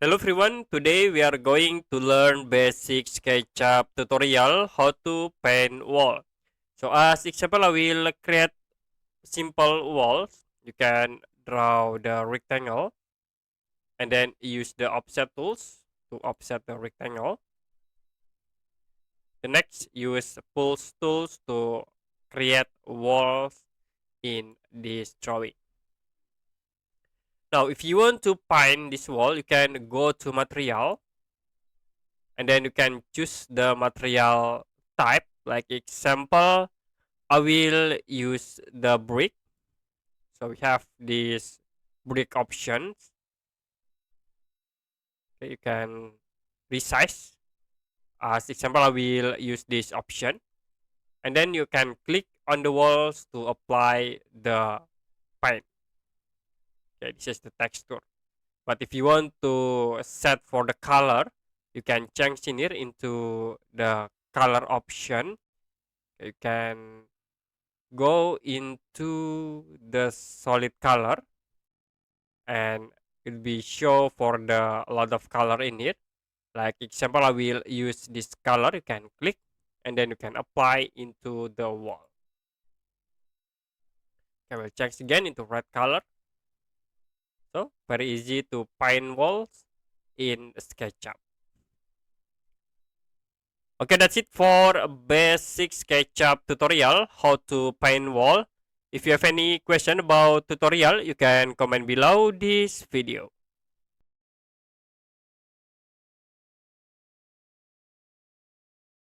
Hello everyone, today we are going to learn basic SketchUp tutorial how to paint wall. So as example, I will create simple walls. You can draw the rectangle and then use the offset tools to offset the rectangle. The next, use pulse tools to create walls in this drawing. Now, if you want to paint this wall, you can go to material and then you can choose the material type. Like example, I will use the brick. So we have these brick options. Okay, you can resize. As example, I will use this option, and then you can click on the walls to apply the paint. Okay, this is the texture. But if you want to set for the color, you can change in here into the color option. You can go into the solid color and it will be show for the a lot of color in it. Like example, I will use this color. You can click and then you can apply into the wall. Okay, we'll change again into red color. So very easy to paint walls in SketchUp. Okay, that's it for a basic SketchUp tutorial how to paint wall. If you have any question about tutorial, you can comment below this video.